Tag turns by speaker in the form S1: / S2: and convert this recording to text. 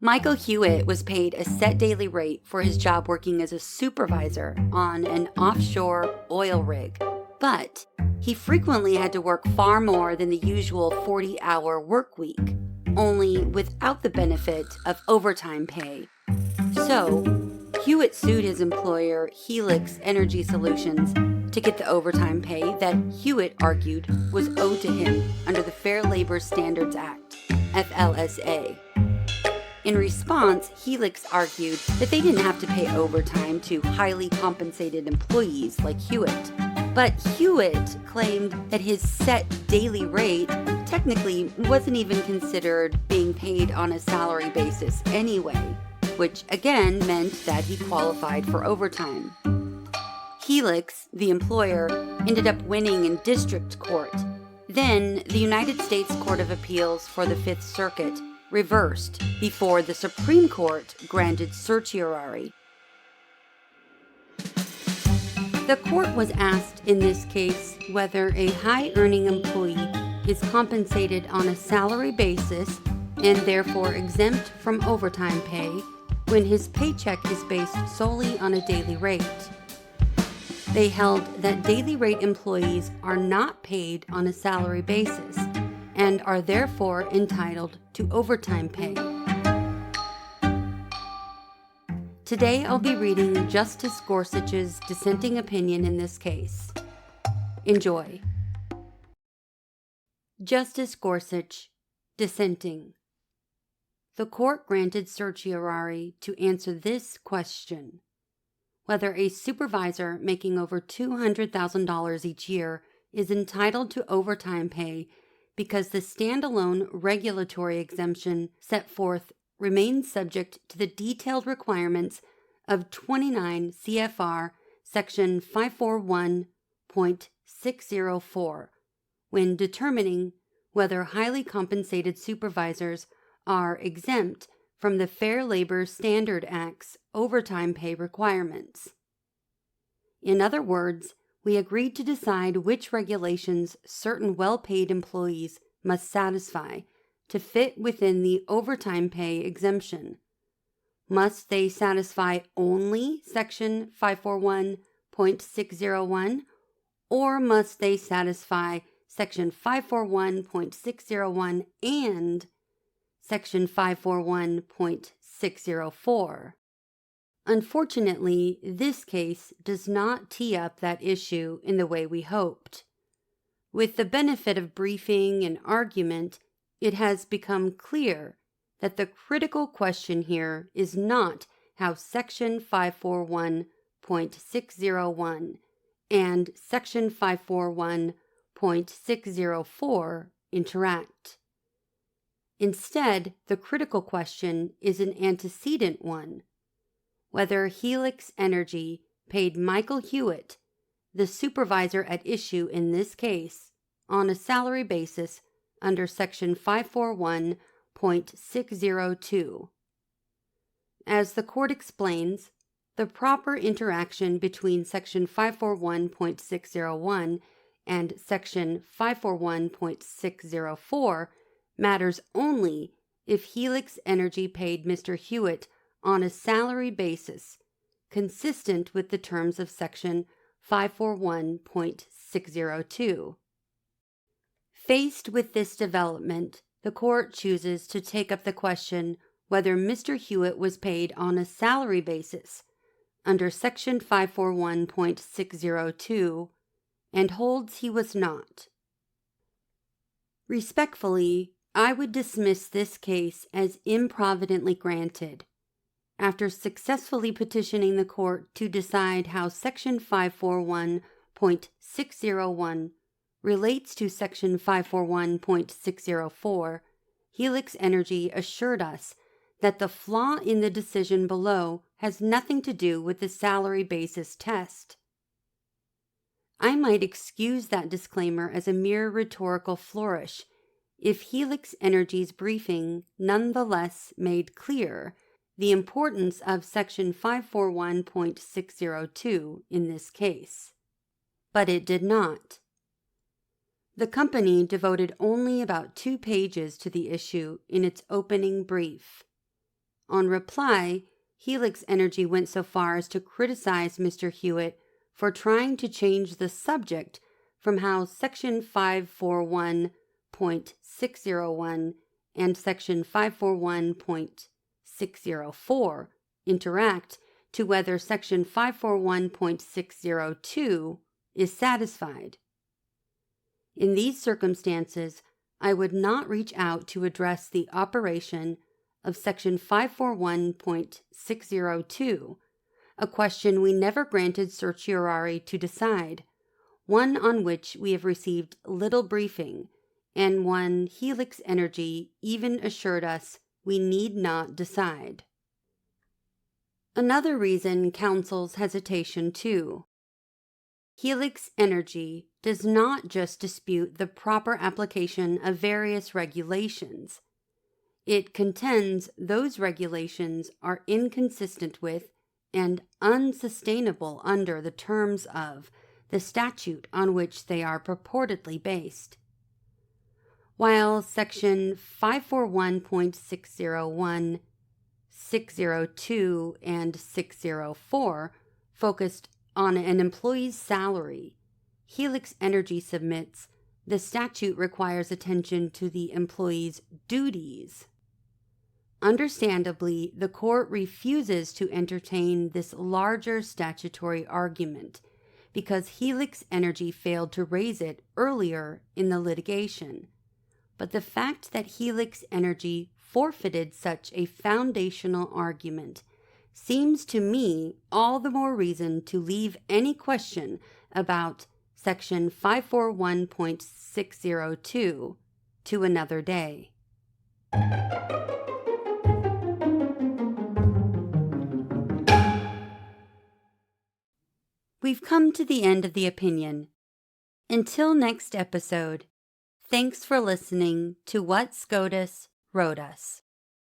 S1: Michael Hewitt was paid a set daily rate for his job working as a supervisor on an offshore oil rig, but he frequently had to work far more than the usual 40-hour work week, only without the benefit of overtime pay. So, Hewitt sued his employer, Helix Energy Solutions, to get the overtime pay that Hewitt argued was owed to him under the Fair Labor Standards Act, FLSA. In response, Helix argued that they didn't have to pay overtime to highly compensated employees like Hewitt. But Hewitt claimed that his set daily rate technically wasn't even considered being paid on a salary basis anyway, which again meant that he qualified for overtime. Helix, the employer, ended up winning in district court. Then the United States Court of Appeals for the Fifth Circuit reversed before the Supreme Court granted certiorari. The court was asked in this case whether a high-earning employee is compensated on a salary basis and therefore exempt from overtime pay when his paycheck is based solely on a daily rate. They held that daily rate employees are not paid on a salary basis and are therefore entitled to overtime pay. Today I'll be reading Justice Gorsuch's dissenting opinion in this case. Enjoy. Justice Gorsuch, dissenting. The court granted certiorari to answer this question: whether a supervisor making over $200,000 each year is entitled to overtime pay because the standalone regulatory exemption set forth remains subject to the detailed requirements of 29 CFR Section 541.604 when determining whether highly compensated supervisors are exempt from the Fair Labor Standards Act's overtime pay requirements. In other words, we agreed to decide which regulations certain well-paid employees must satisfy to fit within the overtime pay exemption. Must they satisfy only Section 541.601, or must they satisfy Section 541.601 and Section 541.604? Unfortunately, this case does not tee up that issue in the way we hoped. With the benefit of briefing and argument, it has become clear that the critical question here is not how Section 541.601 and Section 541.604 interact. Instead, the critical question is an antecedent one: whether Helix Energy paid Michael Hewitt, the supervisor at issue in this case, on a salary basis under Section 541.602. As the court explains, the proper interaction between Section 541.601 and Section 541.604 matters only if Helix Energy paid Mr. Hewitt on a salary basis consistent with the terms of Section 541.602. Faced with this development, the court chooses to take up the question whether Mr. Hewitt was paid on a salary basis under Section 541.602 and holds he was not. Respectfully, I would dismiss this case as improvidently granted. After successfully petitioning the court to decide how Section 541.601 relates to Section 541.604, Helix Energy assured us that the flaw in the decision below has nothing to do with the salary basis test. I might excuse that disclaimer as a mere rhetorical flourish if Helix Energy's briefing nonetheless made clear the importance of Section 541.602 in this case. But it did not. The company devoted only about 2 pages to the issue in its opening brief. On reply, Helix Energy went so far as to criticize Mr. Hewitt for trying to change the subject from how Section 541.601 and Section 541.604 interact to whether Section 541.602 is satisfied. In these circumstances, I would not reach out to address the operation of Section 541.602, a question we never granted certiorari to decide, one on which we have received little briefing, and one Helix Energy even assured us we need not decide. Another reason counsels hesitation too. Helix Energy does not just dispute the proper application of various regulations. It contends those regulations are inconsistent with and unsustainable under the terms of the statute on which they are purportedly based. While Section 541.601, 602, and 604 focused on an employee's salary, Helix Energy submits the statute requires attention to the employee's duties. Understandably, the court refuses to entertain this larger statutory argument because Helix Energy failed to raise it earlier in the litigation. But the fact that Helix Energy forfeited such a foundational argument seems to me all the more reason to leave any question about Section 541.602 to another day. We've come to the end of the opinion. Until next episode, thanks for listening to What SCOTUS Wrote Us.